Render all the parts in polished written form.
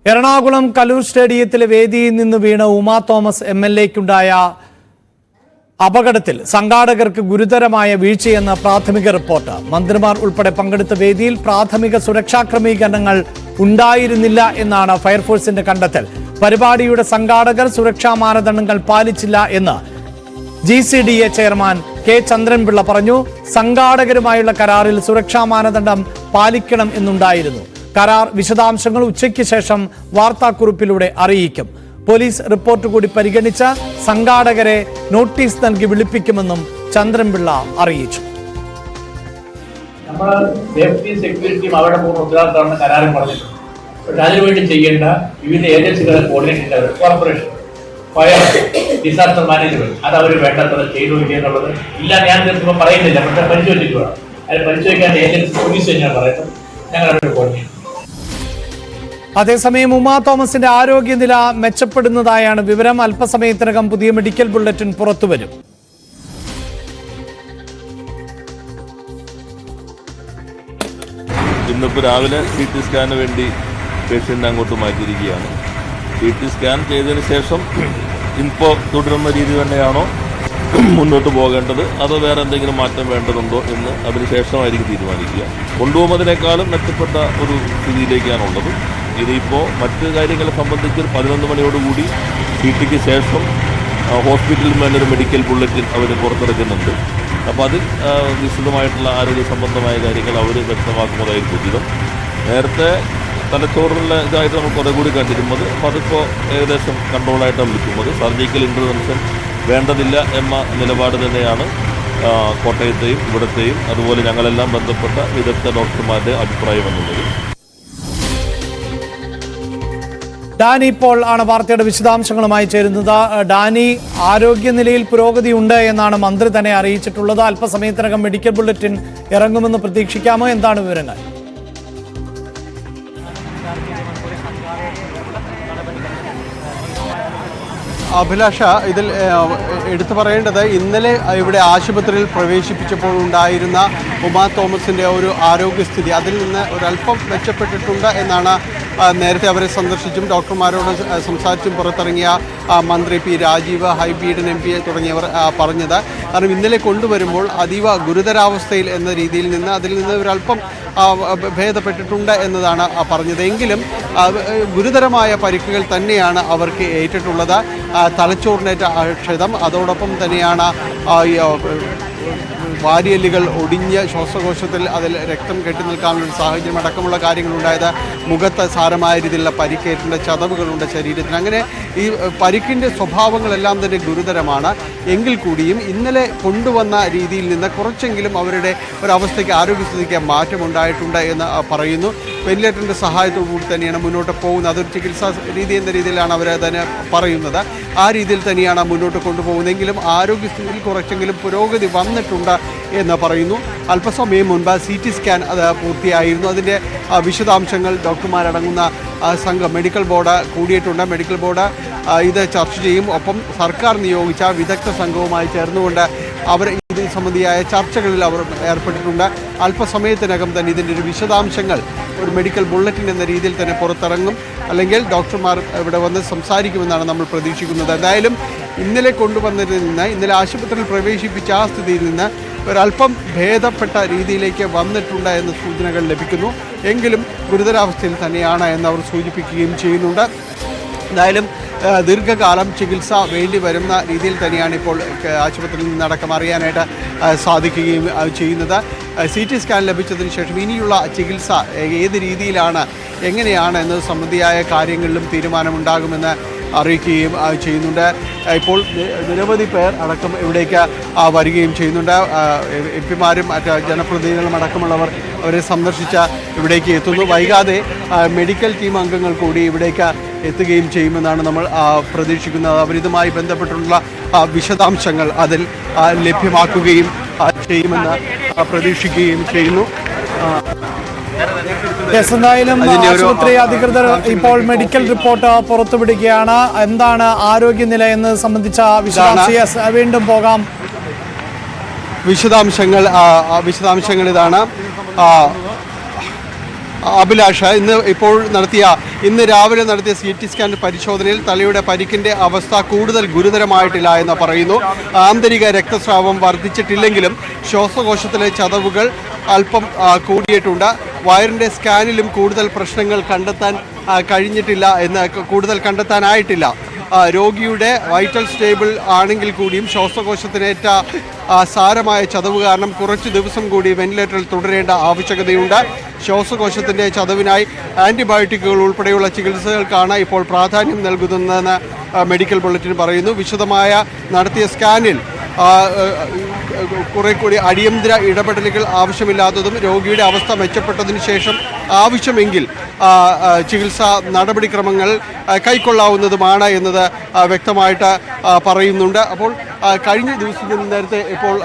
എറണാകുളം കലൂർ സ്റ്റേഡിയത്തിലെ വേദിയിൽ നിന്ന് വീണ ഉമാ തോമസ് എംഎൽഎക്കുണ്ടായ അപകടത്തിൽ സംഘാടകർക്ക് ഗുരുതരമായ വീഴ്ചയെന്ന പ്രാഥമിക റിപ്പോർട്ട്. മന്ത്രിമാർ ഉൾപ്പെടെ പങ്കെടുത്ത വേദിയിൽ പ്രാഥമിക സുരക്ഷാ ക്രമീകരണങ്ങൾ ഉണ്ടായിരുന്നില്ല എന്നാണ് ഫയർഫോഴ്സിന്റെ കണ്ടെത്തൽ. പരിപാടിയുടെ സംഘാടകർ സുരക്ഷാ മാനദണ്ഡങ്ങൾ പാലിച്ചില്ല എന്ന് GCDA ചെയർമാൻ കെ ചന്ദ്രൻപിള്ള പറഞ്ഞു. സംഘാടകരുമായുള്ള കരാറിൽ സുരക്ഷാ മാനദണ്ഡം പാലിക്കണം എന്നുണ്ടായിരുന്നു. കരാർ വിശദാംശങ്ങൾ ഉച്ചയ്ക്ക് ശേഷം വാർത്താക്കുറിപ്പിലൂടെ അറിയിക്കും. പോലീസ് റിപ്പോർട്ട് കൂടി പരിഗണിച്ച് സംഘാടകരെ നോട്ടീസ് നൽകി വിളിപ്പിക്കുമെന്നും ചന്ദ്രൻപിള്ള അറിയിച്ചു. നമ്മൾ സേഫ്റ്റി സെക്യൂരിറ്റിയും അവരുടെ പൂർണ്ണ ഉത്തരവാദിത്തമാണ് കരാറിൽ പറഞ്ഞിട്ടുണ്ട്. പക്ഷെ അതിനുവേണ്ടി ചെയ്യേണ്ട വിവിധ ഏജൻസികളെ കോർഡിനേറ്റ് ചെയ്യേണ്ട കോർപ്പറേഷൻ, ഫയർ, ഡിസാസ്റ്റർ മാനേജ്മെന്റ് അത് അവർ വേണ്ടത്ര ചെയ്തു എന്നുള്ളത് ഇല്ല. ഞാൻ ഇപ്പോൾ പറയുന്നില്ല, പക്ഷെ പരിശോധിച്ചിട്ട് വേണം. അത് പരിശോധിക്കാൻ ഏജൻസി പോലീസ് തന്നെയാണ് പറയുന്നത്. ഞങ്ങൾ അവരുടെ കോർഡിനേറ്റ്. അതേസമയം ഉമാ തോമസിന്റെ ആരോഗ്യനില മെച്ചപ്പെടുന്നതായാണ് വിവരം. അല്പസമയത്തിനകം പുതിയ മെഡിക്കൽ ബുള്ളറ്റിൻ പുറത്തുവരും. ഇന്നിപ്പോൾ രാവിലെ CT സ്കാന് വേണ്ടി പേഷ്യൻ്റ് അങ്ങോട്ട് മാറ്റിയിരിക്കുകയാണ്. CT സ്കാൻ ചെയ്തതിന് ശേഷം ഇപ്പോൾ തുടരുന്ന രീതി തന്നെയാണോ മുന്നോട്ട് പോകേണ്ടത്, അതോ വേറെ എന്തെങ്കിലും മാറ്റം വേണ്ടതുണ്ടോ എന്ന് അതിനുശേഷമായിരിക്കും തീരുമാനിക്കുക. കൊണ്ടുപോകുന്നതിനേക്കാളും മെച്ചപ്പെട്ട ഒരു സ്ഥിതിയിലേക്കാണുള്ളത്. ഇതിപ്പോൾ മറ്റ് കാര്യങ്ങളെ സംബന്ധിച്ച് 11 മണിയോടുകൂടി CTക്ക് ശേഷം ഹോസ്പിറ്റലിൽ വേണ്ടൊരു മെഡിക്കൽ ബുള്ളറ്റിൻ അവർ പുറത്തിറക്കുന്നുണ്ട്. അപ്പോൾ അതിൽ വിശദമായിട്ടുള്ള ആരോഗ്യ സംബന്ധമായ കാര്യങ്ങൾ അവർ വ്യക്തമാക്കുന്നതായിരിക്കും ഉചിതം. നേരത്തെ തലച്ചോറിലുള്ള ഇതായിട്ട് നമ്മൾ കുറേ കൂടി കണ്ടിരുന്നത്, അപ്പോൾ അതിപ്പോൾ ഏകദേശം കൺട്രോളായിട്ടാണ് വിളിക്കുന്നത്. സർജിക്കൽ ഇൻ്റർവെൻഷൻ വേണ്ടതില്ല എന്ന നിലപാട് തന്നെയാണ് കോട്ടയത്തെയും ഇവിടത്തെയും അതുപോലെ ഞങ്ങളെല്ലാം ബന്ധപ്പെട്ട വിദഗ്ധ ഡോക്ടർമാരുടെ അഭിപ്രായം എന്നുള്ളത്. ഡാനി ഇപ്പോൾ ആണ് വാർത്തയുടെ വിശദാംശങ്ങളുമായി ചേരുന്നത്. ഡാനി, ആരോഗ്യനിലയിൽ പുരോഗതി ഉണ്ട് എന്നാണ് മന്ത്രി തന്നെ അറിയിച്ചിട്ടുള്ളത്. അല്പസമയത്തിനകം മെഡിക്കൽ ബുള്ളറ്റിൻ ഇറങ്ങുമെന്ന് പ്രതീക്ഷിക്കാമോ? എന്താണ് വിവരങ്ങൾ? അഭിലാഷ, ഇതിൽ എടുത്തു പറയേണ്ടത് ഇന്നലെ ഇവിടെ ആശുപത്രിയിൽ പ്രവേശിപ്പിച്ചപ്പോൾ ഉണ്ടായിരുന്ന ഉമാ തോമസിൻ്റെ ഒരു ആരോഗ്യസ്ഥിതി അതിൽ നിന്ന് ഒരല്പം മെച്ചപ്പെട്ടിട്ടുണ്ട് എന്നാണ് നേരത്തെ അവരെ സന്ദർശിച്ചും ഡോക്ടർമാരോട് സംസാരിച്ചും പുറത്തിറങ്ങിയ മന്ത്രി P. രാജീവ്, ഹൈബീഡൻ MP തുടങ്ങിയവർ പറഞ്ഞത്. കാരണം ഇന്നലെ കൊണ്ടുവരുമ്പോൾ അതീവ ഗുരുതരാവസ്ഥയിൽ എന്ന രീതിയിൽ നിന്ന് അതിൽ നിന്ന് ഒരല്പം ഭേദപ്പെട്ടിട്ടുണ്ട് എന്നതാണ് പറഞ്ഞത്. എങ്കിലും ഗുരുതരമായ പരിക്കുകൾ തന്നെയാണ് അവർക്ക് ഏറ്റിട്ടുള്ളത്. തലച്ചോറിനേറ്റ ക്ഷതം, അതോടൊപ്പം തന്നെയാണ് വാരിയല്ലുകൾ ഒടിഞ്ഞ് ശ്വാസകോശത്തിൽ അതിൽ രക്തം കെട്ടി നിൽക്കാനുള്ള സാഹചര്യം അടക്കമുള്ള കാര്യങ്ങളുണ്ടായത്. മുഖത്ത് സാരമായ രീതിയിലുള്ള പരിക്കേറ്റിൻ്റെ ചതവുകളുണ്ട് ശരീരത്തിന്. അങ്ങനെ ഈ പരിക്കിൻ്റെ സ്വഭാവങ്ങളെല്ലാം തന്നെ ഗുരുതരമാണ്. എങ്കിൽ കൂടിയും ഇന്നലെ കൊണ്ടുവന്ന രീതിയിൽ നിന്ന് കുറച്ചെങ്കിലും അവരുടെ ഒരവസ്ഥയ്ക്ക് ആരോഗ്യസ്ഥിതിക്ക് മാറ്റമുണ്ടായിട്ടുണ്ട് എന്ന് പറയുന്നു. വെന്റിലേറ്ററിൻ്റെ സഹായത്തോടുകൂടി തന്നെയാണ് മുന്നോട്ട് പോകുന്നത്. അതൊരു ചികിത്സാ രീതി എന്ന രീതിയിലാണ് അവർ തന്നെ പറയുന്നത്. ആ രീതിയിൽ തന്നെയാണ് മുന്നോട്ട് കൊണ്ടുപോകുന്നതെങ്കിലും ആരോഗ്യസ്ഥിതിയിൽ കുറച്ചെങ്കിലും പുരോഗതി വന്നിട്ടുണ്ട് എന്ന് പറയുന്നു. അല്പസമയം മുൻപ് CT സ്കാൻ അത് പൂർത്തിയായിരുന്നു. അതിൻ്റെ വിശദാംശങ്ങൾ ഡോക്ടർമാരടങ്ങുന്ന സംഘം മെഡിക്കൽ ബോർഡ് കൂടിയിട്ടുണ്ട്. മെഡിക്കൽ ബോർഡ് ഇത് ചർച്ച ചെയ്യും. ഒപ്പം സർക്കാർ നിയോഗിച്ച വിദഗ്ധ സംഘവുമായി ചേർന്നുകൊണ്ട് അവർ ഇത് സംബന്ധിയായ ചർച്ചകളിൽ അവർ ഏർപ്പെട്ടിട്ടുണ്ട്. അല്പസമയത്തിനകം തന്നെ ഇതിൻ്റെ ഒരു വിശദാംശങ്ങൾ ഒരു മെഡിക്കൽ ബുള്ളറ്റിൻ എന്ന രീതിയിൽ തന്നെ പുറത്തിറങ്ങും. അല്ലെങ്കിൽ ഡോക്ടർമാർ ഇവിടെ വന്ന് സംസാരിക്കുമെന്നാണ് നമ്മൾ പ്രതീക്ഷിക്കുന്നത്. എന്തായാലും ഇന്നലെ കൊണ്ടുവന്നതിൽ നിന്ന്, ഇന്നലെ ആശുപത്രിയിൽ പ്രവേശിപ്പിച്ച ആ സ്ഥിതിയിൽ നിന്ന് ഒരല്പം ഭേദപ്പെട്ട രീതിയിലേക്ക് വന്നിട്ടുണ്ട് എന്ന സൂചനകൾ ലഭിക്കുന്നു. എങ്കിലും ഗുരുതരാവസ്ഥയിൽ തന്നെയാണ് എന്നവർ സൂചിപ്പിക്കുകയും ചെയ്യുന്നുണ്ട്. എന്തായാലും ദീർഘകാലം ചികിത്സ വേണ്ടി വരുന്ന രീതിയിൽ തന്നെയാണ് ഇപ്പോൾ ആശുപത്രിയിൽ നിന്നടക്കം അറിയാനായിട്ട് സാധിക്കുകയും ചെയ്യുന്നത്. CT സ്കാൻ ലഭിച്ചതിന് ശേഷം ഇനിയുള്ള ചികിത്സ ഏത് രീതിയിലാണ്, എങ്ങനെയാണ് എന്നത് സംബന്ധിയായ കാര്യങ്ങളിലും തീരുമാനമുണ്ടാകുമെന്ന് അറിയിക്കുകയും ചെയ്യുന്നുണ്ട്. ഇപ്പോൾ നിരവധി പേർ അടക്കം ഇവിടേക്ക് വരികയും ചെയ്യുന്നുണ്ട്. MP-മാരും മറ്റ് ജനപ്രതിനിധികളും അടക്കമുള്ളവർ അവരെ സന്ദർശിച്ച് ഇവിടേക്ക് എത്തുന്നു. വൈകാതെ മെഡിക്കൽ ടീം അംഗങ്ങൾ കൂടി ഇവിടേക്ക് എത്തുകയും ചെയ്യുമെന്നാണ് നമ്മൾ പ്രതീക്ഷിക്കുന്നത്. അവരിതുമായി ബന്ധപ്പെട്ടുള്ള വിശദാംശങ്ങൾ അതിൽ ലഭ്യമാക്കുകയും ചെയ്യുമെന്ന് പ്രതീക്ഷിക്കുകയും ചെയ്യുന്നു. എന്തായാലും ആശുപത്രി അധികൃതർ ഇപ്പോൾ മെഡിക്കൽ റിപ്പോർട്ട് പുറത്തുവിടുകയാണ്. എന്താണ് ആരോഗ്യനില എന്നത് സംബന്ധിച്ച വിശദാംശങ്ങൾ വീണ്ടും പോകാം. വിശദാംശങ്ങൾ ഇതാണ്. അഭിലാഷ്, ഇന്ന് രാവിലെ നടത്തിയ CT സ്കാൻ പരിശോധനയിൽ തലയുടെ പരിക്കിൻ്റെ അവസ്ഥ കൂടുതൽ ഗുരുതരമായിട്ടില്ല എന്ന് പറയുന്നു. ആന്തരിക രക്തസ്രാവം വർദ്ധിച്ചിട്ടില്ലെങ്കിലും ശ്വാസകോശത്തിലെ ചതവുകൾ അല്പം കൂടിയിട്ടുണ്ട്. വയറിൻ്റെ സ്കാനിലും കൂടുതൽ പ്രശ്നങ്ങൾ കണ്ടെത്താനായിട്ടില്ല. രോഗിയുടെ വൈറ്റൽ സ്റ്റേബിൾ ആണെങ്കിൽ കൂടിയും ശ്വാസകോശത്തിനേറ്റ സാരമായ ചതവ് കാരണം കുറച്ച് ദിവസം കൂടി വെന്റിലേറ്ററിൽ തുടരേണ്ട ആവശ്യകതയുണ്ട്. ശ്വാസകോശത്തിൻ്റെ ചതവിനായി ആൻറ്റിബയോട്ടിക്കുകൾ ഉൾപ്പെടെയുള്ള ചികിത്സകൾക്കാണ് ഇപ്പോൾ പ്രാധാന്യം നൽകുന്നതെന്ന് മെഡിക്കൽ ബുള്ളറ്റിൻ പറയുന്നു. വിശദമായ നടത്തിയ സ്കാനിൽ കുറെ കൂടി അടിയന്തര ഇടപെടലുകൾ ആവശ്യമില്ലാത്തതും രോഗിയുടെ അവസ്ഥ മെച്ചപ്പെട്ടതിന് ശേഷം ആവശ്യമെങ്കിൽ ചികിത്സാ നടപടിക്രമങ്ങൾ കൈക്കൊള്ളാവുന്നതുമാണ് എന്നത് വ്യക്തമായിട്ട് പറയുന്നുണ്ട്. അപ്പോൾ കഴിഞ്ഞ ദിവസത്തിൽ നേരത്തെ ഇപ്പോൾ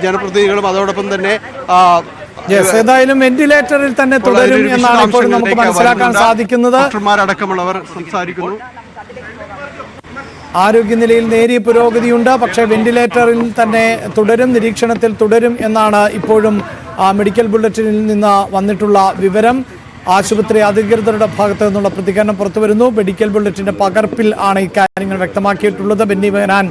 ജനപ്രതിനിധികളും അതോടൊപ്പം തന്നെ ഏതായാലും വെന്റിലേറ്ററിൽ തന്നെ തുടരും എന്നാണ് ഇപ്പോൾ നമുക്ക് മനസ്സിലാക്കാൻ സാധിക്കുന്നത്. ഡോക്ടർമാരടക്കമുള്ളവർ സംസാരിക്കുന്നു. ആരോഗ്യനിലയിൽ നേരിയ പുരോഗതിയുണ്ട്, പക്ഷേ വെന്റിലേറ്ററിൽ തന്നെ തുടരും, നിരീക്ഷണത്തിൽ തുടരും എന്നാണ് ഇപ്പോഴും മെഡിക്കൽ ബുള്ളറ്റിനിൽ നിന്ന് വന്നിട്ടുള്ള വിവരം. ആശുപത്രി അധികൃതരുടെ ഭാഗത്തു നിന്നുള്ള പ്രതികരണം പുറത്തുവരുന്നു. മെഡിക്കൽ ബുള്ളറ്റിന്റെ പകർപ്പിൽ ആണ് ഇക്കാര്യങ്ങൾ വ്യക്തമാക്കിയിട്ടുള്ളത്. ബെന്നി ബെഹനാൻ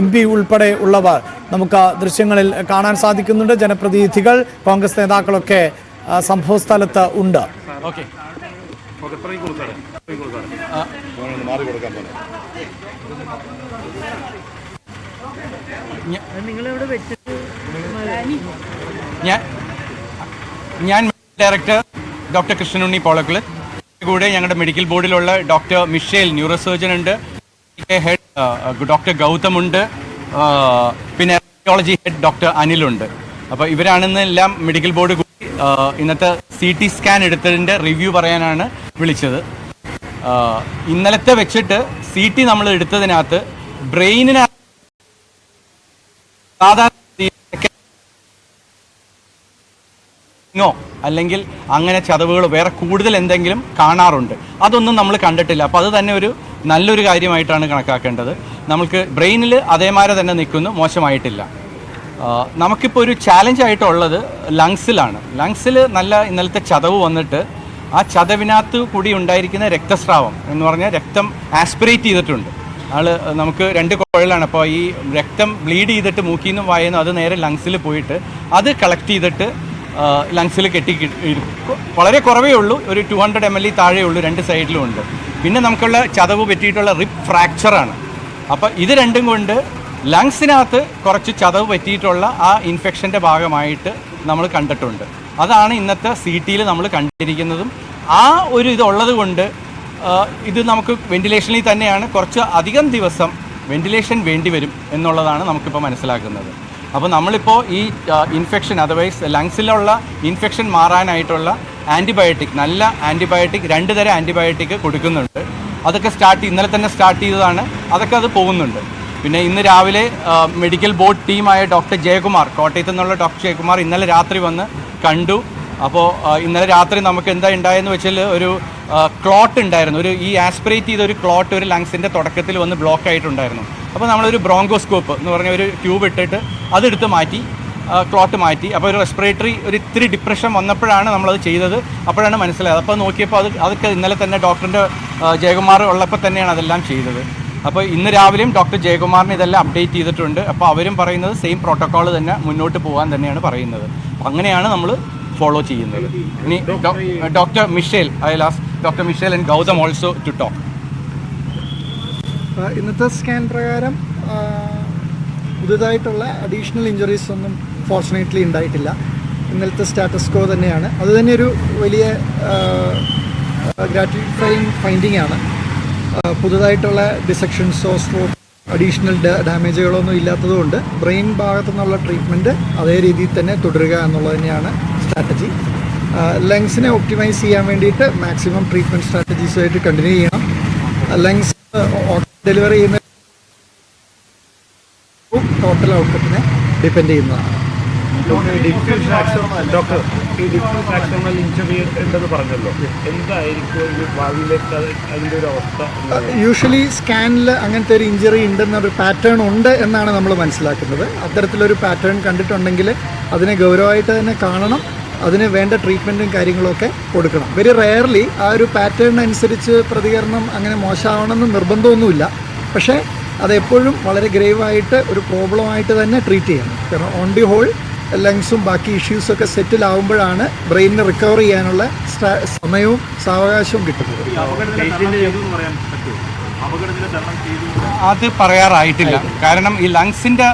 MP ഉൾപ്പെടെ ഉള്ളവർ നമുക്ക് ദൃശ്യങ്ങളിൽ കാണാൻ സാധിക്കുന്നുണ്ട്. ജനപ്രതിനിധികൾ, കോൺഗ്രസ് നേതാക്കളൊക്കെ സംഭവ സ്ഥലത്ത് ഉണ്ട്. ഞാൻ ഡയറക്ടർ ഡോക്ടർ കൃഷ്ണനുണ്ണി പോളക്കുള്, കൂടെ ഞങ്ങളുടെ മെഡിക്കൽ ബോർഡിലുള്ള ഡോക്ടർ മിഷേൽ ന്യൂറോസർജൻ ഉണ്ട്, ഹെഡ് ഡോക്ടർ ഗൗതം ഉണ്ട്, പിന്നെ റേഡിയോളജി ഹെഡ് ഡോക്ടർ അനിലുണ്ട്. അപ്പോൾ ഇവരാണെന്നെല്ലാം മെഡിക്കൽ ബോർഡ് കൂടി ഇന്നത്തെ CT സ്കാൻ എടുത്തതിൻ്റെ റിവ്യൂ പറയാനാണ് വിളിച്ചത്. ഇന്നലത്തെ വെച്ചിട്ട് CT നമ്മൾ എടുത്തതിനകത്ത് ബ്രെയിനിന് സാധാരണ അല്ലെങ്കിൽ അങ്ങനെ ചതവുകൾ വേറെ കൂടുതൽ എന്തെങ്കിലും കാണാറുണ്ട്. അതൊന്നും നമ്മൾ കണ്ടിട്ടില്ല. അപ്പോൾ അത് തന്നെ ഒരു നല്ലൊരു കാര്യമായിട്ടാണ് കണക്കാക്കേണ്ടത്. നമുക്ക് ബ്രെയിനിൽ അതേമാരെ തന്നെ നിൽക്കുന്നു, മോശമായിട്ടില്ല. നമുക്കിപ്പോൾ ഒരു ചാലഞ്ചായിട്ടുള്ളത് ലങ്സിലാണ്. ലങ്സിൽ നല്ല ഇന്നലത്തെ ചതവ് വന്നിട്ട് ആ ചതവിനകത്ത് കൂടി ഉണ്ടായിരിക്കുന്ന രക്തസ്രാവം എന്ന് പറഞ്ഞാൽ രക്തം ആസ്പിറേറ്റ് ചെയ്തിട്ടുണ്ട്. നമുക്ക് 2 കുഴലാണ്. അപ്പോൾ ഈ രക്തം ബ്ലീഡ് ചെയ്തിട്ട് മൂക്കിൽ നിന്നും വായുന്നു അത് നേരെ ലങ്സിൽ പോയിട്ട് അത് കളക്ട് ചെയ്തിട്ട് ലങ്സിൽ വളരെ കുറവേ ഉള്ളൂ, ഒരു 200 ml താഴെ ഉള്ളൂ, 2 സൈഡിലും ഉണ്ട്. പിന്നെ നമുക്കുള്ള ചതവ് പറ്റിയിട്ടുള്ള റിബ് ഫ്രാക്ചറാണ്. അപ്പോൾ ഇത് രണ്ടും കൊണ്ട് ലങ്സിനകത്ത് കുറച്ച് ചതവ് പറ്റിയിട്ടുള്ള ആ ഇൻഫെക്ഷൻ്റെ ഭാഗമായിട്ട് നമ്മൾ കണ്ടിട്ടുണ്ട്. അതാണ് ഇന്നത്തെ CTയിൽ നമ്മൾ കണ്ടിരിക്കുന്നതും. ആ ഒരു ഇതുള്ളത് കൊണ്ട് ഇത് നമുക്ക് വെന്റിലേഷനിൽ തന്നെയാണ്, കുറച്ച് അധികം ദിവസം വെന്റിലേഷൻ വേണ്ടി വരും എന്നുള്ളതാണ് നമുക്കിപ്പോൾ മനസ്സിലാക്കുന്നത്. അപ്പോൾ നമ്മളിപ്പോൾ ഈ ഇൻഫെക്ഷൻ അതർവൈസ് ലങ്സിലുള്ള ഇൻഫെക്ഷൻ മാറാനായിട്ടുള്ള ആൻറ്റിബയോട്ടിക്, നല്ല ആൻറ്റിബയോട്ടിക് 2 തരം ആൻറ്റിബയോട്ടിക് കൊടുക്കുന്നുണ്ട്. അതൊക്കെ ഇന്നലെ തന്നെ സ്റ്റാർട്ട് ചെയ്തതാണ്. അതൊക്കെ അത് പോകുന്നുണ്ട്. പിന്നെ ഇന്ന് രാവിലെ മെഡിക്കൽ ബോർഡ് ടീമായ ഡോക്ടർ ജയകുമാർ, കോട്ടയത്തു നിന്നുള്ള ഡോക്ടർ ജയകുമാർ ഇന്നലെ രാത്രി വന്ന് കണ്ടു. അപ്പോൾ ഇന്നലെ രാത്രി നമുക്ക് എന്താ ഉണ്ടായെന്ന് വെച്ചാൽ ഒരു ക്ലോട്ട് ഉണ്ടായിരുന്നു. ഈ ആസ്പിറേറ്റ് ചെയ്ത ഒരു ക്ലോട്ട് ഒരു ലങ്സിൻ്റെ തുടക്കത്തിൽ വന്ന് ബ്ലോക്ക് ആയിട്ടുണ്ടായിരുന്നു. അപ്പോൾ നമ്മളൊരു ബ്രോങ്കോസ്കോപ്പ് എന്ന് പറഞ്ഞ ഒരു ട്യൂബ് ഇട്ടിട്ട് അതെടുത്ത് മാറ്റി, ക്ലോട്ട് മാറ്റി. അപ്പോൾ ഒരു റെസ്പിറേറ്ററി ഇത്തിരി ഡിപ്രഷൻ വന്നപ്പോഴാണ് നമ്മളത് ചെയ്തത്. അപ്പോഴാണ് മനസ്സിലായത്. അപ്പോൾ നോക്കിയപ്പോൾ അതൊക്കെ ഇന്നലെ തന്നെ ഡോക്ടറിൻ്റെ ജയകുമാർ ഉള്ളപ്പോൾ തന്നെയാണ് അതെല്ലാം ചെയ്തത്. അപ്പോൾ ഇന്ന് രാവിലെയും ഡോക്ടർ ജയകുമാറിന് ഇതെല്ലാം അപ്ഡേറ്റ് ചെയ്തിട്ടുണ്ട്. അപ്പോൾ അവരും പറയുന്നത് സെയിം പ്രോട്ടോക്കോൾ തന്നെ മുന്നോട്ട് പോകാൻ തന്നെയാണ് പറയുന്നത്. അങ്ങനെയാണ് നമ്മൾ ഫോളോ ചെയ്യുന്നത്. ഇനി doctor Michelle, I last doctor Michelle and Gautam also to talk. ഇന്നത്തെ സ്കാൻ പ്രകാരം പുതുതായിട്ടുള്ള അഡീഷണൽ ഇഞ്ചുറീസ് ഒന്നും ഫോർച്ചുനേറ്റ്ലി ഉണ്ടായിട്ടില്ല. ഇന്നലത്തെ സ്റ്റാറ്റസ് കോ തന്നെയാണ്. അത് തന്നെ ഒരു വലിയ ഗ്രാറ്റിഫൈങ് ഫൈൻഡിങ് ആണ്. പുതുതായിട്ടുള്ള ഡിസെക്ഷൻസോ സ്ട്രോക്ക് അഡീഷണൽ ഡാമേജുകളൊന്നും ഇല്ലാത്തതുകൊണ്ട് ബ്രെയിൻ ഭാഗത്തു നിന്നുള്ള ട്രീറ്റ്മെൻറ്റ് അതേ രീതിയിൽ തന്നെ തുടരുക എന്നുള്ളത് തന്നെയാണ് സ്ട്രാറ്റജി. ലങ്സിനെ ഒപ്റ്റിമൈസ് ചെയ്യാൻ വേണ്ടിയിട്ട് മാക്സിമം ട്രീറ്റ്മെൻറ്റ് സ്ട്രാറ്റജീസുമായിട്ട് കണ്ടിന്യൂ ചെയ്യണം. ലങ്സ് ഡെലിവറി ചെയ്യുന്ന ടോട്ടൽ ഔട്ട്പുട്ടിനെ ഡിപ്പെൻഡ് ചെയ്യുന്നതാണ്. ഡോക്ടർ, ഈ ഡിഫ്യൂസ് ആക്സിഡന്റൽ ഇഞ്ചുറി ഉണ്ടെന്ന് പറഞ്ഞല്ലോ, എന്തായിരിക്കും ഭാവിയിലേക്ക് അതിൻ്റെ ഒരു അവസ്ഥ? യൂഷ്വലി സ്കാനിൽ അങ്ങനത്തെ ഒരു ഇഞ്ചുറി ഉണ്ടെന്നൊരു പാറ്റേൺ ഉണ്ട് എന്നാണ് നമ്മൾ മനസ്സിലാക്കുന്നത്. അത്തരത്തിലൊരു പാറ്റേൺ കണ്ടിട്ടുണ്ടെങ്കിൽ അതിനെ ഗൗരവമായിട്ട് തന്നെ കാണണം. അതിന് വേണ്ട ട്രീറ്റ്മെൻറ്റും കാര്യങ്ങളൊക്കെ കൊടുക്കണം. വെരി റെയർലി ആ ഒരു പാറ്റേണിനനുസരിച്ച് പ്രതികരണം അങ്ങനെ മോശമാവണമെന്ന് നിർബന്ധമൊന്നുമില്ല. പക്ഷേ അതെപ്പോഴും വളരെ ഗ്രേവായിട്ട് ഒരു പ്രോബ്ലമായിട്ട് തന്നെ ട്രീറ്റ് ചെയ്യണം. കാരണം ഓൺ ദി ഹോൾ ലങ്സും ബാക്കി ഇഷ്യൂസൊക്കെ സെറ്റിൽ ആകുമ്പോഴാണ് ബ്രെയിനിന് റിക്കവർ ചെയ്യാനുള്ള സമയവും സാവകാശവും കിട്ടുന്നത്. അത് പറയാറായിട്ടില്ല. കാരണം ഈ ലങ്സിൻ്റെ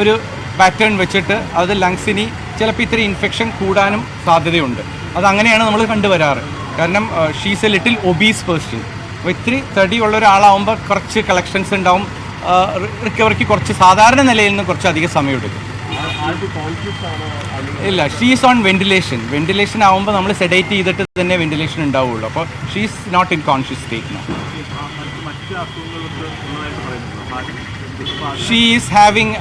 ഒരു പാറ്റേൺ വെച്ചിട്ട് അത് ലങ്സിന് ചിലപ്പോൾ ഇത്തിരി ഇൻഫെക്ഷൻ കൂടാനും സാധ്യതയുണ്ട്. അതങ്ങനെയാണ് നമ്മൾ കണ്ടുവരാറ്. കാരണം she's A little obese person. അപ്പോൾ ഇത്തിരി തടിയുള്ള ഒരാളാവുമ്പോൾ കുറച്ച് കളക്ഷൻസ് ഉണ്ടാവും. റിക്കവറിക്ക് കുറച്ച് സാധാരണ നിലയിൽ നിന്ന് കുറച്ച് അധികം സമയമെടുക്കും. ഇല്ല, ഷീസ് ഓൺ വെന്റിലേഷൻ ആവുമ്പോൾ നമ്മൾ സെഡേറ്റ് ചെയ്തിട്ട് തന്നെ വെന്റിലേഷൻ ഉണ്ടാവുള്ളൂ. അപ്പോൾ she's not in conscious state. She is having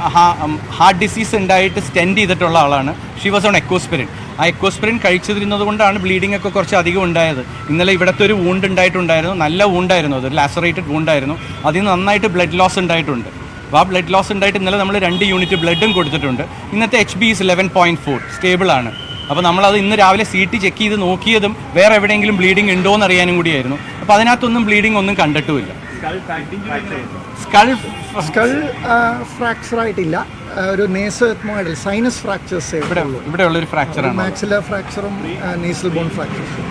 heart disease ഉണ്ടായിട്ട് സ്റ്റെൻഡ് ചെയ്തിട്ടുള്ള ആളാണ്. She was on Ecosprin. ആ എക്കോസ്പിരിൻ കഴിച്ചിരുന്നത് കൊണ്ടാണ് ബ്ലീഡിംഗ് ഒക്കെ കുറച്ച് അധികം ഉണ്ടായത്. ഇന്നലെ ഇവിടുത്തെ ഒരു വൂണ്ട് ഉണ്ടായിട്ടുണ്ടായിരുന്നു, നല്ല വൂണ്ടായിരുന്നു, അത് ലാസറേറ്റഡ് വൂണ്ടായിരുന്നു. അതിൽ നിന്ന് നന്നായിട്ട് ബ്ലഡ് ലോസ് ഉണ്ടായിട്ടുണ്ട്. അപ്പോൾ ആ ബ്ലഡ് ലോസ് ഉണ്ടായിട്ട് ഇന്നലെ നമ്മൾ 2 യൂണിറ്റ് ബ്ലഡും കൊടുത്തിട്ടുണ്ട്. ഇന്നത്തെ HB ഈസ് 11.4 സ്റ്റേബിളാണ്. അപ്പോൾ നമ്മളത് ഇന്ന് രാവിലെ CT ചെക്ക് ചെയ്ത് നോക്കിയതും വേറെ എവിടെയെങ്കിലും ബ്ലീഡിംഗ് ഉണ്ടോ എന്ന് അറിയാനും കൂടിയായിരുന്നു. അപ്പോൾ അതിനകത്തൊന്നും ബ്ലീഡിംഗ് ഒന്നും കണ്ടിട്ടുമില്ല. സ്കൾ ഫ്രാക്ചർ ആയിട്ടില്ല, ഒരു നേസൽ എത്മോയിഡൽ സൈനസ് ഫ്രാക്ചേഴ്സ് ഇവിടെ ഉള്ളൊരു ഫ്രാക്ചറാണ്. മാക്സിലർ ഫ്രാക്ചറും നേസൽ ബോൺ ഫ്രാക്ചേഴ്സും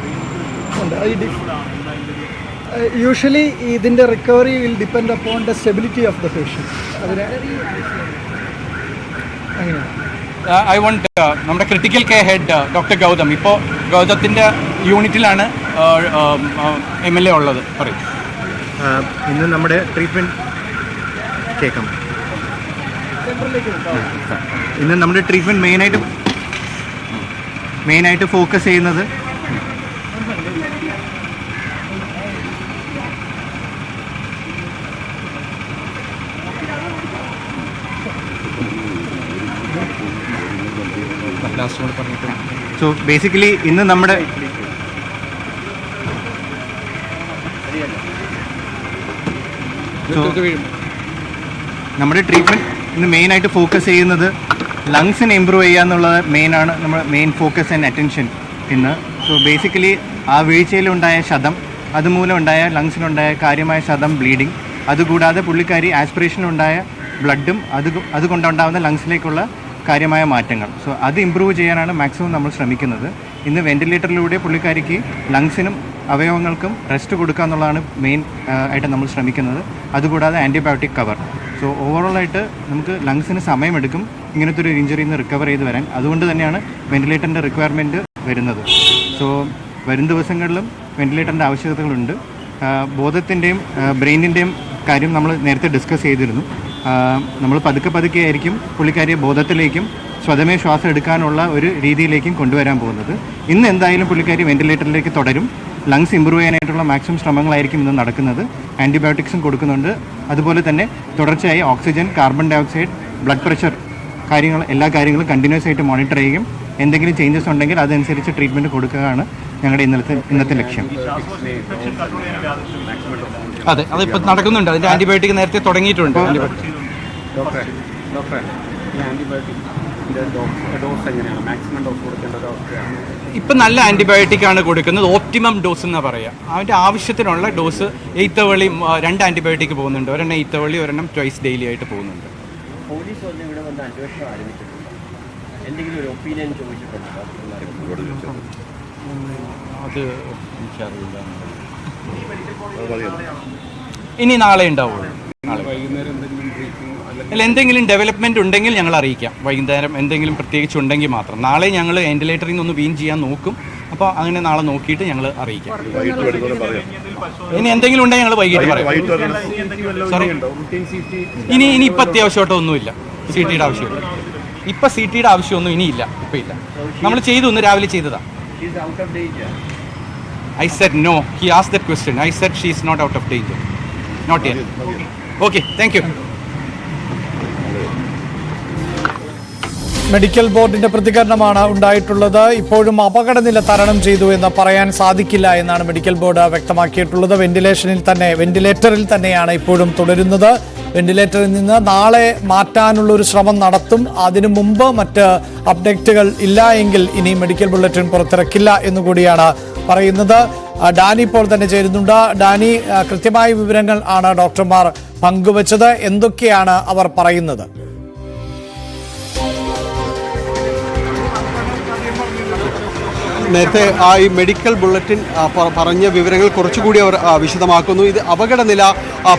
ഉണ്ട്. യൂഷ്വലി ഇതിൻ്റെ recovery will depend upon the stability of the patient. അതിന് അങ്ങനെയാണ്. ഐ വോണ്ട് നമ്മുടെ critical care head doctor Gautam, ഇപ്പോൾ ഗൗതത്തിൻ്റെ യൂണിറ്റിലാണ് MLA ഉള്ളത്. പറയും. ഇന്ന് നമ്മുടെ ട്രീറ്റ്മെൻറ്റ് കേൾക്കാം. ഇന്ന് നമ്മുടെ ട്രീറ്റ്മെൻറ്റ് മെയിനായിട്ട് ഫോക്കസ് ചെയ്യുന്നത് സോ ബേസിക്കലി ഇന്ന് നമ്മുടെ ട്രീറ്റ്മെൻറ്റ് ഇന്ന് മെയിനായിട്ട് ഫോക്കസ് ചെയ്യുന്നത് ലങ്സിനെ ഇമ്പ്രൂവ് ചെയ്യുക എന്നുള്ളത് മെയിനാണ് നമ്മുടെ മെയിൻ ഫോക്കസ് ആൻഡ് അറ്റൻഷൻ ഇന്ന്. സോ ബേസിക്കലി ആ വീഴ്ചയിലുണ്ടായ ക്ഷതം, അതുമൂലം ഉണ്ടായ ലങ്സിനുണ്ടായ കാര്യമായ ക്ഷതം, ബ്ലീഡിങ്, അതുകൂടാതെ പുള്ളിക്കാരി ആസ്പിറേഷനുണ്ടായ ബ്ലഡും അതുകൊണ്ടുണ്ടാകുന്ന ലങ്സിലേക്കുള്ള കാര്യമായ മാറ്റങ്ങൾ. സോ അത് ഇമ്പ്രൂവ് ചെയ്യാനാണ് മാക്സിമം നമ്മൾ ശ്രമിക്കുന്നത്. ഇന്ന് വെന്റിലേറ്ററിലൂടെ പുള്ളിക്കാരിക്ക് ലങ്സിനും അവയവങ്ങൾക്കും റെസ്റ്റ് കൊടുക്കുക എന്നുള്ളതാണ് മെയിൻ ആയിട്ട് നമ്മൾ ശ്രമിക്കുന്നത്. അതുകൂടാതെ ആൻറ്റിബയോട്ടിക് കവർ. സോ ഓവറോളായിട്ട് നമുക്ക് ലങ്സിന് സമയമെടുക്കും ഇങ്ങനത്തെ ഒരു ഇഞ്ചറിയിൽ നിന്ന് റിക്കവർ ചെയ്ത് വരാൻ. അതുകൊണ്ട് തന്നെയാണ് വെന്റിലേറ്ററിൻ്റെ റിക്വയർമെൻറ്റ് വരുന്നത്. സോ വരും ദിവസങ്ങളിലും വെന്റിലേറ്ററിൻ്റെ ആവശ്യകതകളുണ്ട്. ബോധത്തിൻ്റെയും ബ്രെയിനിൻ്റെയും കാര്യം നമ്മൾ നേരത്തെ ഡിസ്കസ് ചെയ്തിരുന്നു. നമ്മൾ പതുക്കെ ആയിരിക്കും പുള്ളിക്കാരിയെ ബോധത്തിലേക്കും സ്വതമേ ശ്വാസം എടുക്കാനുള്ള ഒരു രീതിയിലേക്കും കൊണ്ടുവരാൻ പോകുന്നത്. ഇന്ന് എന്തായാലും പുള്ളിക്കാരി വെന്റിലേറ്ററിലേക്ക് തുടരും. ലങ്സ് ഇമ്പ്രൂവ് ചെയ്യാനായിട്ടുള്ള മാക്സിമം ശ്രമങ്ങളായിരിക്കും ഇന്ന് നടക്കുന്നത്. ആൻറ്റിബയോട്ടിക്സും കൊടുക്കുന്നുണ്ട്. അതുപോലെ തന്നെ തുടർച്ചയായി oxygen, carbon dioxide, blood pressure എല്ലാ കാര്യങ്ങളും കണ്ടിന്യൂസ് ആയിട്ട് മോണിറ്റർ ചെയ്യുകയും എന്തെങ്കിലും ചേഞ്ചസ് ഉണ്ടെങ്കിൽ അതനുസരിച്ച് ട്രീറ്റ്മെൻറ്റ് കൊടുക്കുകയാണ് ഞങ്ങളുടെ ഇന്നത്തെ ലക്ഷ്യം. അതെ, അതിപ്പോൾ നടക്കുന്നുണ്ട്. അതിൻ്റെ ആൻറ്റിബയോട്ടിക് നേരത്തെ തുടങ്ങിയിട്ടുണ്ട്. ഇപ്പം നല്ല ആൻറ്റിബയോട്ടിക് ആണ് കൊടുക്കുന്നത്. ഓപ്റ്റിമം ഡോസ് എന്നാണ് പറയുക. അതിൻ്റെ ആവശ്യത്തിനുള്ള ഡോസ് 8 തവണ 2 ആൻറ്റിബയോട്ടിക് പോകുന്നുണ്ട്. ഒരെണ്ണം 8 തവണ, ഒരെണ്ണം ട്വൈസ് ഡെയിലി ആയിട്ട് പോകുന്നുണ്ട്. അത് എനിക്കറിയില്ല. ഇനി നാളെ ഉണ്ടാവുള്ളൂ. അല്ല, എന്തെങ്കിലും ഡെവലപ്മെൻറ്റ് ഉണ്ടെങ്കിൽ ഞങ്ങൾ അറിയിക്കാം. വൈകുന്നേരം എന്തെങ്കിലും പ്രത്യേകിച്ച് ഉണ്ടെങ്കിൽ മാത്രം. നാളെ ഞങ്ങൾ വെന്റിലേറ്ററിൽ നിന്ന് വീൻ ചെയ്യാൻ നോക്കും. അപ്പോൾ അങ്ങനെ നാളെ നോക്കിയിട്ട് ഞങ്ങൾ അറിയിക്കാം. ഇനി എന്തെങ്കിലും ഉണ്ടെങ്കിൽ ഞങ്ങൾ വൈകിട്ട് പറയാം. സോറി, ഇനി ഇപ്പം അത്യാവശ്യമായിട്ട് ഒന്നുമില്ല. CTയുടെ ആവശ്യമില്ല. ഇപ്പം CTയുടെ ആവശ്യമൊന്നും ഇനിയില്ല. ഇപ്പം ഇല്ല. നമ്മൾ ചെയ്തു, ഇന്ന് രാവിലെ ചെയ്തതാണ്. I said no. He asked that question. I said she is not out of danger. Not yet. Okay, thank you. Medical ബോർഡിന്റെ പ്രതികരണമാണ് ഉണ്ടായിട്ടുള്ളത്. ഇപ്പോഴും അപകടനില തരണം ചെയ്തു എന്ന് പറയാൻ സാധിക്കില്ല എന്നാണ് മെഡിക്കൽ ബോർഡ് വ്യക്തമാക്കിയിട്ടുള്ളത്. വെന്റിലേറ്ററിൽ തന്നെയാണ് ഇപ്പോഴും തുടരുന്നത്. വെന്റിലേറ്ററിൽ നിന്ന് നാളെ മാറ്റാനുള്ള ഒരു ശ്രമം നടത്തും. അതിനു മുമ്പ് മറ്റ് അപ്ഡേറ്റുകൾ ഇല്ല എങ്കിൽ ഇനി മെഡിക്കൽ ബുള്ളറ്റിൻ പുറത്തിറക്കില്ല എന്നുകൂടിയാണ് പറയുന്നത്. ഡാനി ഇപ്പോൾ തന്നെ ചേരുന്നുണ്ട്. ഡാനി, കൃത്യമായ വിവരങ്ങൾ ആണ് ഡോക്ടർമാർ പങ്കുവച്ചത്. എന്തൊക്കെയാണ് അവർ പറയുന്നത്? നേരത്തെ ഈ മെഡിക്കൽ ബുള്ളറ്റിൻ പറഞ്ഞ വിവരങ്ങൾ കുറച്ചുകൂടി അവർ വിശദമാക്കുന്നു. ഇത് അപകടനില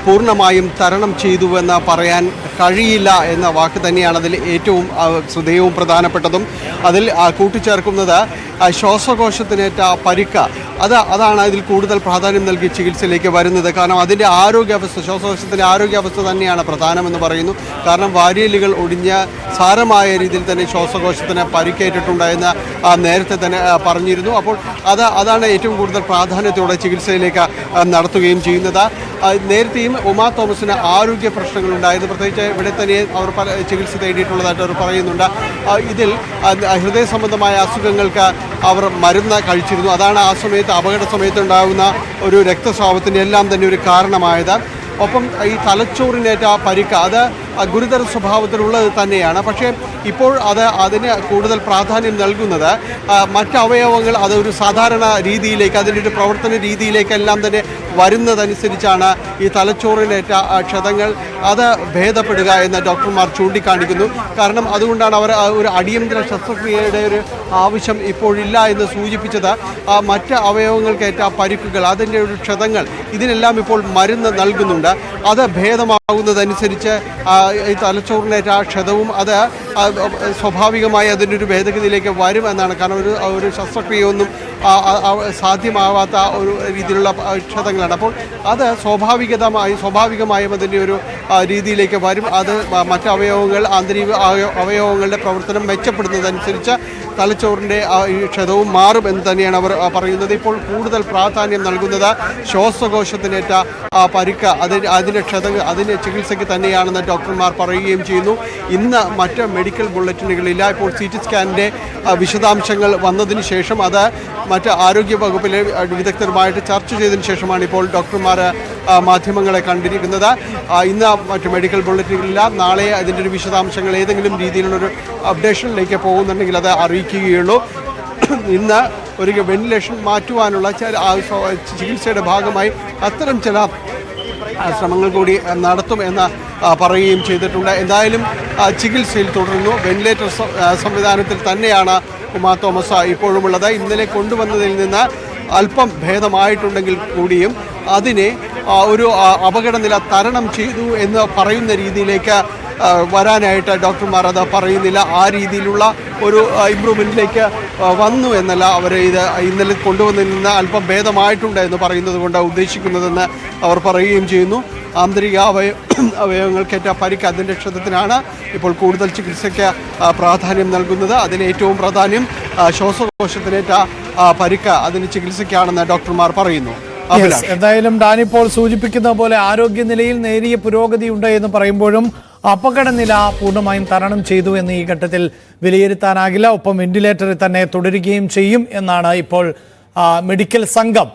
പൂർണ്ണമായും തരണം ചെയ്തുവെന്ന് പറയാൻ കഴിയില്ല എന്ന വാക്ക് തന്നെയാണ് അതിൽ ഏറ്റവും ശ്രദ്ധേയവും പ്രധാനപ്പെട്ടതും. അതിൽ കൂട്ടിച്ചേർക്കുന്നത് ശ്വാസകോശത്തിനേറ്റ പരിക്ക്, അതാണ് ഇതിൽ കൂടുതൽ പ്രാധാന്യം നൽകി ചികിത്സയിലേക്ക് വരുന്നത്. കാരണം അതിൻ്റെ ആരോഗ്യാവസ്ഥ, ശ്വാസകോശത്തിൻ്റെ ആരോഗ്യാവസ്ഥ തന്നെയാണ് പ്രധാനമെന്ന് പറയുന്നു. കാരണം വാരിയലുകൾ ഒടിഞ്ഞ് സാരമായ രീതിയിൽ തന്നെ ശ്വാസകോശത്തിന് പരിക്കേറ്റിട്ടുണ്ടെന്ന് നേരത്തെ തന്നെ പറഞ്ഞിരുന്നു. അപ്പോൾ അതാണ് ഏറ്റവും കൂടുതൽ പ്രാധാന്യത്തോടെ ചികിത്സയിലേക്ക് നടത്തുകയും ചെയ്യുന്നത്. നേരത്തെയും ഉമാ തോമസിന് ആരോഗ്യ പ്രശ്നങ്ങളുണ്ടായിരുന്നു. പ്രത്യേകിച്ച് ഇവിടെ തന്നെ അവർ ചികിത്സ തേടിയിട്ടുള്ളതായിട്ട് അവർ പറയുന്നുണ്ട്. ഇതിൽ ഹൃദയ സംബന്ധമായ അസുഖങ്ങൾക്ക് അവർ മരുന്ന് കഴിച്ചിരുന്നു. അതാണ് ആ സമയത്ത് അപകട സമയത്തുണ്ടാകുന്ന ഒരു രക്തസ്രാവത്തിൻ്റെ എല്ലാം തന്നെ ഒരു കാരണമായത്. ഒപ്പം ഈ തലച്ചോറിനേറ്റ പരിക്ക് അത് ഗുരുതര സ്വഭാവത്തിലുള്ളത് തന്നെയാണ്. പക്ഷേ ഇപ്പോൾ അതിന് കൂടുതൽ പ്രാധാന്യം നൽകുന്നത് മറ്റ് അവയവങ്ങൾ അതൊരു സാധാരണ രീതിയിലേക്ക്, അതിൻ്റെ ഒരു പ്രവർത്തന രീതിയിലേക്കെല്ലാം തന്നെ വരുന്നതനുസരിച്ചാണ് ഈ തലച്ചോറിനേറ്റ ക്ഷതങ്ങൾ അത് ഭേദപ്പെടുക എന്ന് ഡോക്ടർമാർ ചൂണ്ടിക്കാണിക്കുന്നു. കാരണം അതുകൊണ്ടാണ് അവർ ഒരു അടിയന്തര ശസ്ത്രക്രിയയുടെ ഒരു ആവശ്യം ഇപ്പോഴില്ല എന്ന് സൂചിപ്പിച്ചത്. മറ്റ് അവയവങ്ങൾക്കേറ്റ പരിക്കുകൾ, അതിൻ്റെ ഒരു ക്ഷതങ്ങൾ, ഇതിനെല്ലാം ഇപ്പോൾ മരുന്ന് നൽകുന്നുണ്ട്. അത് ഭേദമാകുന്നതനുസരിച്ച് ഈ തലച്ചോറിനേറ്റ ക്ഷതവും അത് സ്വാഭാവികമായി അതിൻ്റെ ഒരു ഭേദഗതിയിലേക്ക് വരും എന്നാണ്. കാരണം ഒരു ശസ്ത്രക്രിയയൊന്നും സാധ്യമാവാത്ത ഒരു രീതിയിലുള്ള ക്ഷതങ്ങളാണ്. അപ്പോൾ അത് സ്വാഭാവികമായും അതിൻ്റെ ഒരു രീതിയിലേക്ക് വരും. അത് മറ്റ് അവയവങ്ങൾ, ആന്തരിക അവയവങ്ങളുടെ പ്രവർത്തനം മെച്ചപ്പെടുന്നതനുസരിച്ച് തലച്ചോറിൻ്റെ ക്ഷതവും മാറും എന്ന് തന്നെയാണ് അവർ പറയുന്നത്. ഇപ്പോൾ കൂടുതൽ പ്രാധാന്യം നൽകുന്നത് ശ്വാസകോശത്തിനേറ്റ പരിക്ക്, അതിൻ്റെ ക്ഷതങ്ങൾ, അതിൻ്റെ ചികിത്സയ്ക്ക് തന്നെയാണെന്ന് ഡോക്ടർമാർ പറയുകയും ചെയ്യുന്നു. ഇന്ന് മറ്റ് മെഡിക്കൽ ബുള്ളറ്റിനുകളില്ല. ഇപ്പോൾ CT സ്കാനിൻ്റെ വിശദാംശങ്ങൾ വന്നതിന് ശേഷം അത് മറ്റ് ആരോഗ്യ വകുപ്പിലെ വിദഗ്ധരുമായിട്ട് ചർച്ച ചെയ്തതിന് ശേഷമാണ് ഇപ്പോൾ ഡോക്ടർമാർ മാധ്യമങ്ങളെ കണ്ടിരിക്കുന്നത്. ഇന്ന് മറ്റ് മെഡിക്കൽ ബുള്ളറ്റിനുകളില്ല. നാളെ അതിൻ്റെ ഒരു വിശദാംശങ്ങൾ ഏതെങ്കിലും രീതിയിലുള്ളൊരു അപ്ഡേഷനിലേക്ക് പോകുന്നുണ്ടെങ്കിൽ അത് അറിയിക്കുകയുള്ളൂ. ഇന്ന് ഒരു വെന്റിലേഷൻ മാറ്റുവാനുള്ള ചികിത്സയുടെ ഭാഗമായി അത്തരം ചില ശ്രമങ്ങൾ കൂടി നടത്തും എന്ന് പറയുകയും ചെയ്തിട്ടുണ്ട്. എന്തായാലും ചികിത്സയിൽ തുടരുന്നു. വെന്റിലേറ്റർ സംവിധാനത്തിൽ തന്നെയാണ് ഉമാ തോമസ് ഇപ്പോഴുമുള്ളത്. ഇന്നലെ കൊണ്ടുവന്നതിൽ നിന്ന് അല്പം ഭേദമായിട്ടുണ്ടെങ്കിൽ കൂടിയും അതിനെ ഒരു അപകടനില തരണം ചെയ്തു എന്ന് പറയുന്ന രീതിയിലേക്ക് വരാനായിട്ട് ഡോക്ടർമാർ അത് പറയുന്നില്ല. ആ രീതിയിലുള്ള ഒരു ഇമ്പ്രൂവ്മെൻറ്റിലേക്ക് വന്നു എന്നല്ല അവർ ഇത് ഇന്നലെ കൊണ്ടുവന്നതിൽ നിന്ന് അല്പം ഭേദമായിട്ടുണ്ട് എന്ന് പറയുന്നത് കൊണ്ട് ഉദ്ദേശിക്കുന്നതെന്ന് അവർ പറയുകയും ചെയ്യുന്നു. ആന്തരിക അവയവങ്ങൾക്കേറ്റ പരിക്ക്, അതിൻ്റെ ക്ഷതത്തിനാണ് ഇപ്പോൾ കൂടുതൽ ചികിത്സയ്ക്ക് പ്രാധാന്യം നൽകുന്നത്. അതിലേറ്റവും പ്രാധാന്യം ശ്വാസകോശത്തിനേറ്റ പരിക്ക്, അതിന് ചികിത്സയ്ക്കാണെന്ന് ഡോക്ടർമാർ പറയുന്നു. എന്തായാലും ഡാനിപ്പോൾ സൂചിപ്പിക്കുന്ന പോലെ ആരോഗ്യനിലയിൽ നേരിയ പുരോഗതി ഉണ്ട് എന്ന് പറയുമ്പോഴും അപകടനില പൂർണ്ണമായും തരണം ചെയ്തു എന്ന് ഈ ഘട്ടത്തിൽ വിലയിരുത്താനാകില്ല. ഒപ്പം വെന്റിലേറ്ററിൽ തന്നെ തുടരുകയും ചെയ്യും എന്നാണ് ഇപ്പോൾ മെഡിക്കൽ സംഘം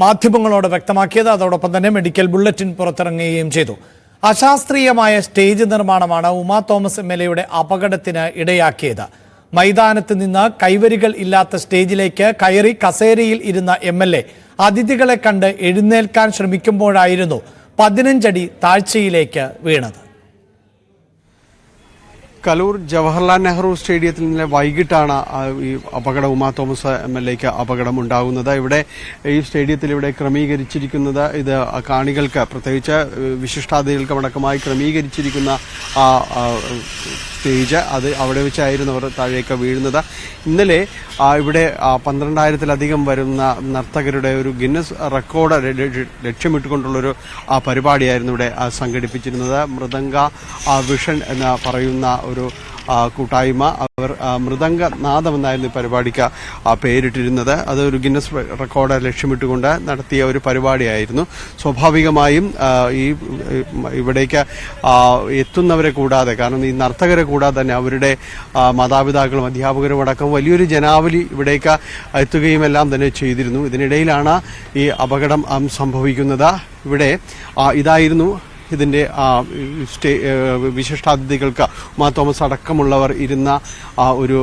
മാധ്യമങ്ങളോട് വ്യക്തമാക്കിയത്. അതോടൊപ്പം തന്നെ മെഡിക്കൽ ബുള്ളറ്റിൻ പുറത്തിറങ്ങുകയും ചെയ്തു. അശാസ്ത്രീയമായ സ്റ്റേജ് നിർമ്മാണമാണ് ഉമാ തോമസ് MLA അപകടത്തിന് ഇടയാക്കിയത്. മൈതാനത്ത് നിന്ന് കൈവരികൾ ഇല്ലാത്ത സ്റ്റേജിലേക്ക് കയറി കസേരയിൽ ഇരുന്ന MLA അതിഥികളെ കണ്ട് എഴുന്നേൽക്കാൻ ശ്രമിക്കുമ്പോഴായിരുന്നു 15 അടി താഴ്ചയിലേക്ക് വീണത്. കലൂർ ജവഹർലാൽ നെഹ്റു സ്റ്റേഡിയത്തിൽ നിന്ന് വൈകിട്ടാണ് ഈ അപകടം, ഉമാ തോമസ് MLAക്ക് അപകടം ഉണ്ടാകുന്നത്. ഇവിടെ ഈ സ്റ്റേഡിയത്തിൽ ഇവിടെ ക്രമീകരിച്ചിരിക്കുന്നത് ഇത് കാണികൾക്ക്, പ്രത്യേകിച്ച് വിശിഷ്ടാതിഥികൾക്കടക്കമായി ക്രമീകരിച്ചിരിക്കുന്ന സ്റ്റേജ്, അത് അവിടെ വെച്ചായിരുന്നു അവർ താഴേക്ക് വീഴുന്നത്. ഇന്നലെ ഇവിടെ 12,000-ലധികം വരുന്ന നർത്തകരുടെ ഒരു ഗിന്നസ് റെക്കോർഡ് ലക്ഷ്യമിട്ടുകൊണ്ടുള്ളൊരു പരിപാടിയായിരുന്നു ഇവിടെ സംഘടിപ്പിച്ചിരുന്നത്. മൃദംഗ വിഷൻ എന്ന് പറയുന്ന ഒരു കൂട്ടായ്മ. അവർ മൃദംഗനാദം എന്നായിരുന്നു ഈ പരിപാടിക്ക് പേരിട്ടിരുന്നത്. അതൊരു ഗിന്നസ് റെക്കോർഡ് ലക്ഷ്യമിട്ടുകൊണ്ട് നടത്തിയ ഒരു പരിപാടിയായിരുന്നു. സ്വാഭാവികമായും ഇവിടേക്ക് എത്തുന്നവരെ കൂടാതെ, കാരണം ഈ നർത്തകരെ കൂടാതെ തന്നെ അവരുടെ മാതാപിതാക്കളും അധ്യാപകരും അടക്കം വലിയൊരു ജനാവലി ഇവിടേക്ക് എത്തുകയും എല്ലാം തന്നെ ചെയ്തിരുന്നു. ഇതിനിടയിലാണ് ഈ അപകടം സംഭവിക്കുന്നത്. ഇവിടെ ഇതായിരുന്നു ഇതിൻ്റെ വിശിഷ്ടാതിഥികൾക്ക് ഉമാ തോമസ് അടക്കമുള്ളവർ ഇരുന്ന ഒരു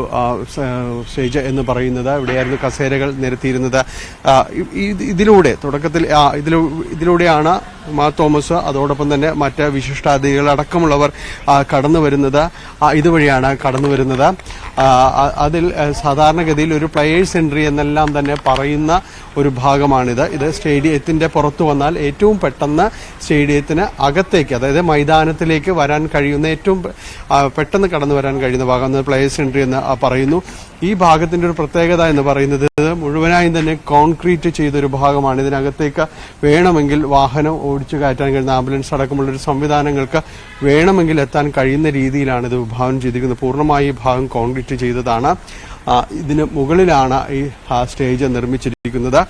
സ്റ്റേജ് എന്ന് പറയുന്നത്. ഇവിടെയായിരുന്നു കസേരകൾ നിരത്തിയിരുന്നത്. ഇതിലൂടെ തുടക്കത്തിൽ ഇതിലൂടെയാണ് ഉമാ തോമസ് അതോടൊപ്പം തന്നെ മറ്റ് വിശിഷ്ടാതിഥികൾ അടക്കമുള്ളവർ കടന്നു വരുന്നത്. ഇതുവഴിയാണ് കടന്നു വരുന്നത്. അതിൽ സാധാരണഗതിയിൽ ഒരു പ്ലെയേഴ്സ് എൻട്രി എന്നെല്ലാം തന്നെ പറയുന്ന ഒരു ഭാഗമാണിത്. ഇത് സ്റ്റേഡിയത്തിൻ്റെ പുറത്തു വന്നാൽ ഏറ്റവും പെട്ടെന്ന് സ്റ്റേഡിയത്തിന് അകത്തേക്ക്, അതായത് മൈതാനത്തിലേക്ക് വരാൻ കഴിയുന്ന ഏറ്റവും പെട്ടെന്ന് കടന്നു വരാൻ കഴിയുന്ന ഭാഗം പ്ലെയേഴ്സ് എൻട്രി എന്ന് പറയുന്നു. ഈ ഭാഗത്തിൻ്റെ ഒരു പ്രത്യേകത എന്ന് പറയുന്നത് ഇത് മുഴുവനായും തന്നെ കോൺക്രീറ്റ് ചെയ്തൊരു ഭാഗമാണ്. ഇതിനകത്തേക്ക് വേണമെങ്കിൽ വാഹനം ഓടിച്ചു കയറ്റാൻ കഴിയുന്ന ആംബുലൻസ് അടക്കമുള്ളൊരു സംവിധാനങ്ങൾക്ക് വേണമെങ്കിൽ എത്താൻ കഴിയുന്ന രീതിയിലാണ് ഇത് വിഭാവനം ചെയ്തിരിക്കുന്നത്. പൂർണ്ണമായി ഈ ഭാഗം കോൺക്രീറ്റ് ചെയ്തതാണ്. ഇതിന് മുകളിലാണ് ഈ സ്റ്റേജ് നിർമ്മിച്ചിരിക്കുന്നത്.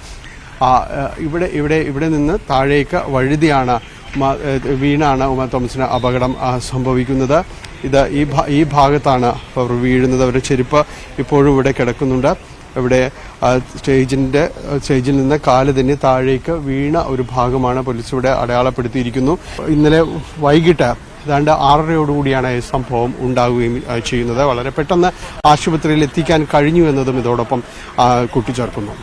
ഇവിടെ നിന്ന് താഴേക്ക് വഴുതിയാണ് വീണാണ് ഉമാ തോമസിന് അപകടം സംഭവിക്കുന്നത്. ഇത് ഈ ഭാഗത്താണ് അവർ വീഴുന്നത്. അവരുടെ ചെരുപ്പ് ഇപ്പോഴും ഇവിടെ കിടക്കുന്നുണ്ട്. ഇവിടെ സ്റ്റേജിൽ നിന്ന് കാല് തന്നെ താഴേക്ക് വീണ ഒരു ഭാഗമാണ് പോലീസ് ഇവിടെ അടയാളപ്പെടുത്തിയിരിക്കുന്നു. ഇന്നലെ വൈകിട്ട് ഏതാണ്ട് 6:30യോടുകൂടിയാണ് ഈ സംഭവം ഉണ്ടാവുകയും ചെയ്യുന്നത്. വളരെ പെട്ടെന്ന് ആശുപത്രിയിൽ എത്തിക്കാൻ കഴിഞ്ഞു എന്നതും ഇതോടൊപ്പം കൂട്ടിച്ചേർക്കുന്നു.